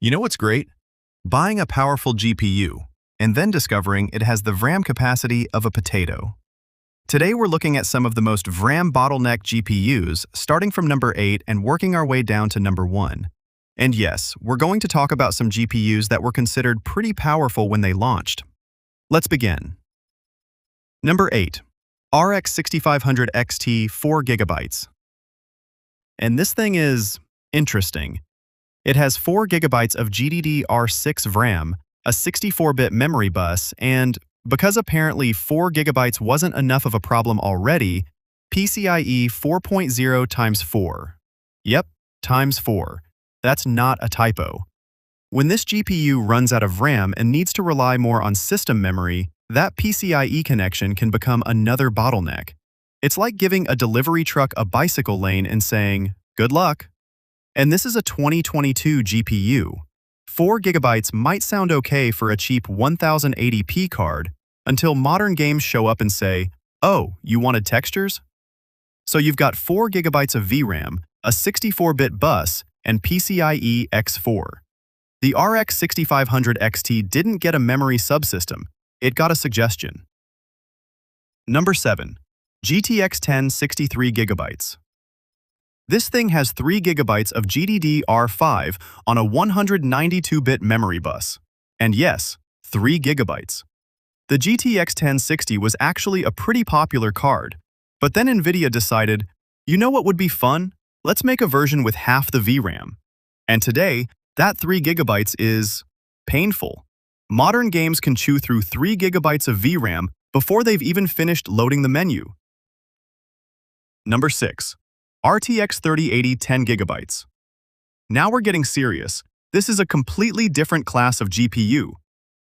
You know what's great? Buying a powerful GPU and then discovering it has the VRAM capacity of a potato. Today we're looking at some of the most VRAM bottleneck GPUs, starting from number 8 and working our way down to number 1. And yes, we're going to talk about some GPUs that were considered pretty powerful when they launched. Let's begin. Number 8. RX 6500 XT 4GB. And this thing is interesting. It has 4 GB of GDDR6 VRAM, a 64-bit memory bus, and because apparently 4 GB wasn't enough of a problem already, PCIe 4.0 times 4. Yep, times 4. That's not a typo. When this GPU runs out of RAM and needs to rely more on system memory, that PCIe connection can become another bottleneck. It's like giving a delivery truck a bicycle lane and saying, "Good luck." And this is a 2022 GPU. 4 GB might sound okay for a cheap 1080p card until modern games show up and say, "Oh, you wanted textures?" So you've got 4 GB of VRAM, a 64-bit bus, and PCIe X4. The RX 6500 XT didn't get a memory subsystem, it got a suggestion. Number 7. GTX 10 63GB. This thing has 3 GB of GDDR5 on a 192-bit memory bus. And yes, 3 GB. The GTX 1060 was actually a pretty popular card, but then NVIDIA decided, you know what would be fun? Let's make a version with half the VRAM. And today, that 3 GB is painful. Modern games can chew through 3 GB of VRAM before they've even finished loading the menu. Number 6. RTX 3080 10 GB. Now we're getting serious. This is a completely different class of GPU.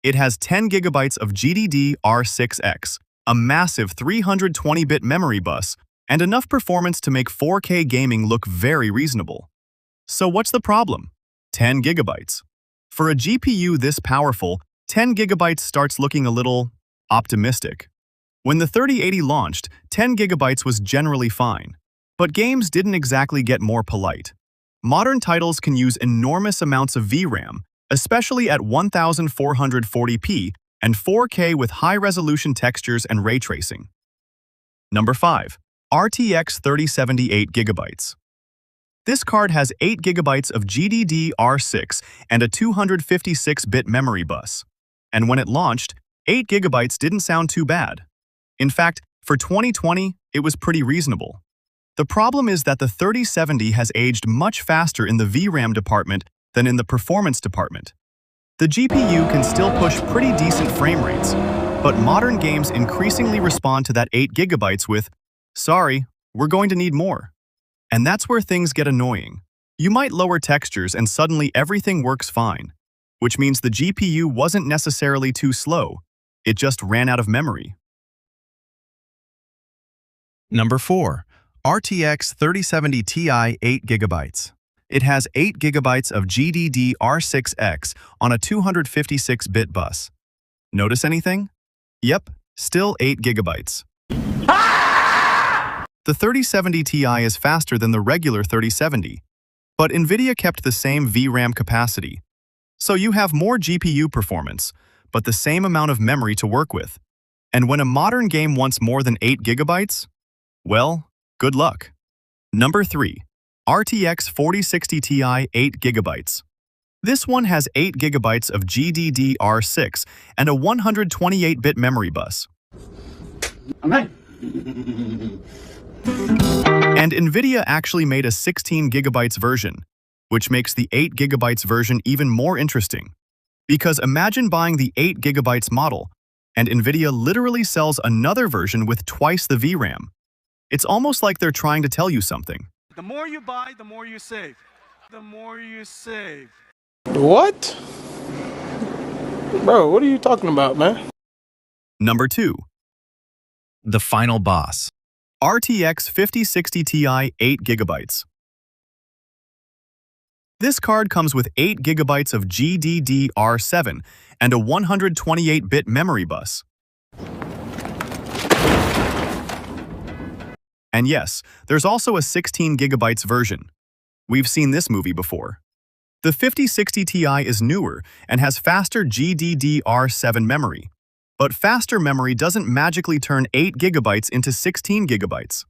It has 10 GB of GDDR6X, a massive 320-bit memory bus, and enough performance to make 4K gaming look very reasonable. So what's the problem? 10 GB. For a GPU this powerful, 10 GB starts looking a little optimistic. When the 3080 launched, 10 GB was generally fine. But games didn't exactly get more polite. Modern titles can use enormous amounts of VRAM, especially at 1440p and 4K with high-resolution textures and ray tracing. Number 5. RTX 3070 8GB. This card has 8 GB of GDDR6 and a 256-bit memory bus. And when it launched, 8 GB didn't sound too bad. In fact, for 2020, it was pretty reasonable. The problem is that the 3070 has aged much faster in the VRAM department than in the performance department. The GPU can still push pretty decent frame rates, but modern games increasingly respond to that 8 GB with, "Sorry, we're going to need more." And that's where things get annoying. You might lower textures and suddenly everything works fine, which means the GPU wasn't necessarily too slow, it just ran out of memory. Number 4. RTX 3070 Ti 8GB. It has 8 GB of GDDR6X on a 256-bit bus. Notice anything? Yep, still 8 GB. The 3070 Ti is faster than the regular 3070, but NVIDIA kept the same VRAM capacity. So you have more GPU performance, but the same amount of memory to work with. And when a modern game wants more than 8 GB, well, good luck. Number 3. RTX 4060 Ti 8GB. This one has 8 GB of GDDR6 and a 128-bit memory bus. Okay. And NVIDIA actually made a 16 GB version, which makes the 8 GB version even more interesting. Because imagine buying the 8 GB model, and NVIDIA literally sells another version with twice the VRAM. It's almost like they're trying to tell you something. The more you buy, the more you save. The more you save. What? Bro, what are you talking about, man? Number 2. The final boss. RTX 5060 Ti 8GB. This card comes with 8 GB of GDDR7 and a 128-bit memory bus. And yes, there's also a 16 GB version. We've seen this movie before. The 5060 Ti is newer and has faster GDDR7 memory. But faster memory doesn't magically turn 8 GB into 16 GB.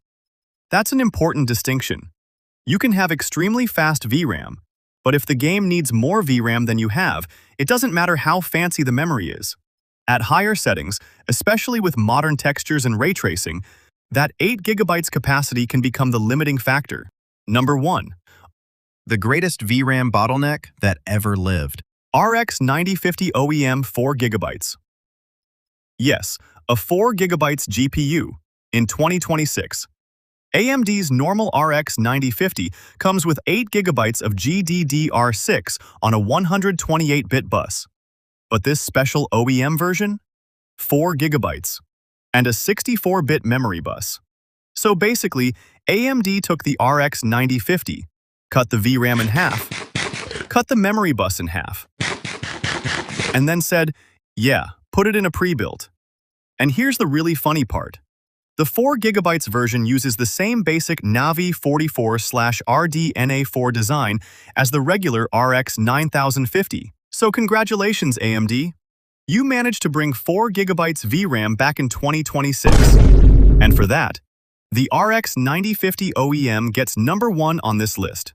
That's an important distinction. You can have extremely fast VRAM, but if the game needs more VRAM than you have, it doesn't matter how fancy the memory is. At higher settings, especially with modern textures and ray tracing, that 8 GB capacity can become the limiting factor. Number 1. The greatest VRAM bottleneck that ever lived. RX 9050 OEM 4 GB. Yes, a 4 GB GPU in 2026. AMD's normal RX 9050 comes with 8 GB of GDDR6 on a 128-bit bus. But this special OEM version? 4 GB and a 64-bit memory bus. So basically, AMD took the RX 9050, cut the VRAM in half, cut the memory bus in half, and then said, yeah, put it in a pre-built. And here's the really funny part. The 4 GB version uses the same basic Navi 44/RDNA4 design as the regular RX 9050. So congratulations, AMD. You managed to bring 4 GB VRAM back in 2026. And for that, the RX 9050 OEM gets number 1 on this list.